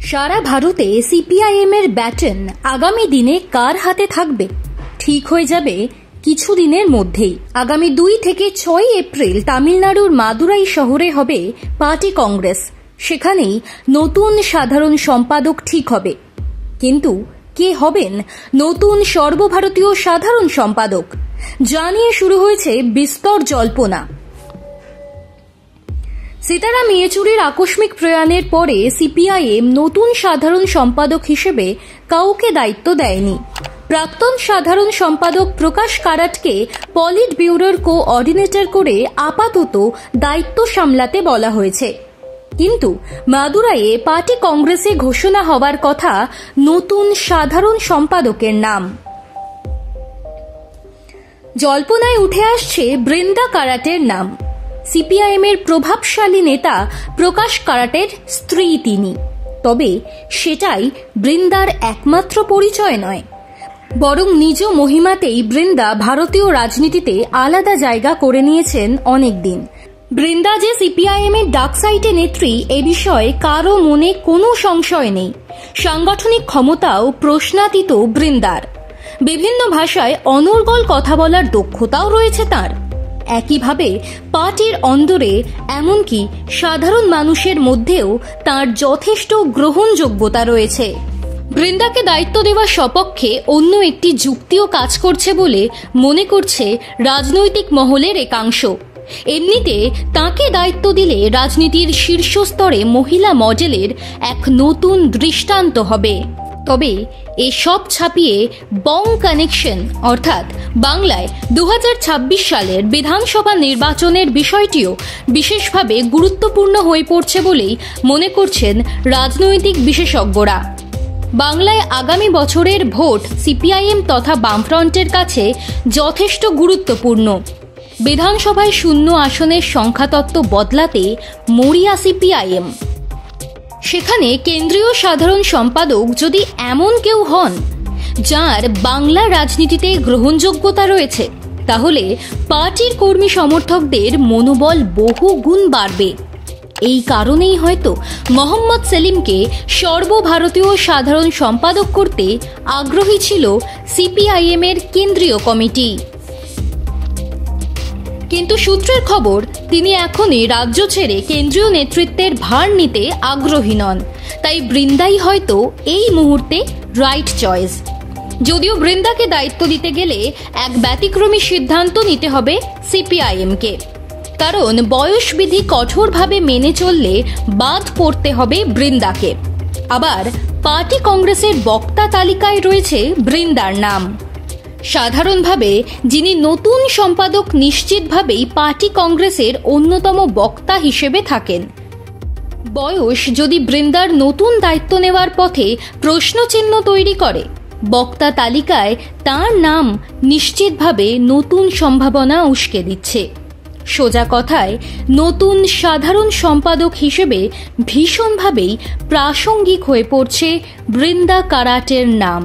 সারা ভারতে সিপিআইএম এর ব্যাটন আগামী দিনে কার হাতে থাকবে ঠিক হয়ে যাবে কিছুদিনের মধ্যেই। আগামী 2 থেকে 6 এপ্রিল তামিলনাড়ুর মাদুরাই শহরে হবে পার্টি কংগ্রেস। সেখানেই নতুন সাধারণ সম্পাদক ঠিক হবে। কিন্তু কে হবেন নতুন সর্বভারতীয় সাধারণ সম্পাদক জানিয়ে শুরু হয়েছে বিস্তর জল্পনা। সীতারাম ইয়েচুরির আকস্মিক প্রয়াণের পরে সিপিআইএম নতুন সাধারণ সম্পাদক হিসেবে কাউকে দায়িত্ব দেয়নি। প্রাক্তন সাধারণ সম্পাদক প্রকাশ কারাটকে পলিট ব্যুরোর কোঅর্ডিনেটর করে আপাতত দায়িত্ব সামলাতে বলা হয়েছে। কিন্তু মাদুরাইয়ে পার্টি কংগ্রেসে ঘোষণা হওয়ার কথা নতুন সাধারণ সম্পাদকের নাম। জল্পনায় উঠে আসছে বৃন্দা কারাটের নাম। সিপিআইএম এর প্রভাবশালী নেতা প্রকাশ কারাটের স্ত্রী তিনি। তবে সেটাই বৃন্দার একমাত্র পরিচয় নয়, বরং নিজ মহিমাতেই বৃন্দা ভারতীয় রাজনীতিতে আলাদা জায়গা করে নিয়েছেন অনেকদিন। বৃন্দা যে সিপিআইএম এর ডার্ক সাইডে নেত্রী এ বিষয়ে কারো মনে কোনো সংশয় নেই। সাংগঠনিক ক্ষমতাও প্রশ্নাতীত বৃন্দার। বিভিন্ন ভাষায় অনর্গল কথা বলার দক্ষতাও রয়েছে তার। একইভাবে পার্টির অন্দরে এমনকি সাধারণ মানুষের মধ্যেও তার যথেষ্ট গ্রহণযোগ্যতা রয়েছে। বৃন্দাকে দায়িত্ব দেওয়ার সপক্ষে অন্য একটি যুক্তিও কাজ করছে বলে মনে করছে রাজনৈতিক মহলের একাংশ। এমনিতে তাকে দায়িত্ব দিলে রাজনীতির শীর্ষস্তরে মহিলা মডেলের এক নতুন দৃষ্টান্ত হবে। তবে এসব ছাপিয়ে বং কানেকশন অর্থাৎ বাংলায় 2026 সালের বিধানসভা নির্বাচনের বিষয়টিও বিশেষভাবে গুরুত্বপূর্ণ হয়ে পড়ছে বলেই মনে করছেন রাজনৈতিক বিশেষজ্ঞরা। বাংলায় আগামী বছরের ভোট সিপিআইএম তথা বামফ্রন্টের কাছে যথেষ্ট গুরুত্বপূর্ণ। বিধানসভায় শূন্য আসনের সংখ্যাতত্ত্ব বদলাতে মরিয়া সিপিআইএম। সেখানে কেন্দ্রীয় সাধারণ সম্পাদক যদি এমন কেউ হন যার বাংলা রাজনীতিতে গ্রহণযোগ্যতা রয়েছে, তাহলে পার্টির কর্মী সমর্থকদের মনোবল বহু গুণ বাড়বে। এই কারণেই হয়তো মোহাম্মদ সেলিমকে সর্বভারতীয় সাধারণ সম্পাদক করতে আগ্রহী ছিল সিপিআইএম এর কেন্দ্রীয় কমিটি। কিন্তু সূত্রের খবর তিনি এখনই রাজ্য ছেড়ে কেন্দ্রীয় নেতৃত্বের ভার নিতে আগ্রহী নন। তাই বৃন্দাই হয়তো এই মুহূর্তে রাইট চয়েস। যদিও বৃন্দাকে দায়িত্ব দিতে গেলে এক ব্যতিক্রমী সিদ্ধান্ত নিতে হবে সিপিআইএমকে। কারণ বয়সবিধি কঠোরভাবে মেনে চললে বাদ পড়তে হবে বৃন্দাকে। আবার পার্টি কংগ্রেসের বক্তা তালিকায় রয়েছে বৃন্দার নাম। সাধারণভাবে যিনি নতুন সম্পাদক নিশ্চিতভাবেই পার্টি কংগ্রেসের অন্যতম বক্তা হিসেবে থাকেন। বয়স যদি বৃন্দার নতুন দায়িত্ব নেওয়ার পথে প্রশ্নচিহ্ন তৈরি করে, বক্তা তালিকায় তার নাম নিশ্চিতভাবে নতুন সম্ভাবনা উস্কে দিচ্ছে। সোজা কথায় নতুন সাধারণ সম্পাদক হিসেবে ভীষণভাবেই প্রাসঙ্গিক হয়ে পড়ছে বৃন্দা কারাটের নাম।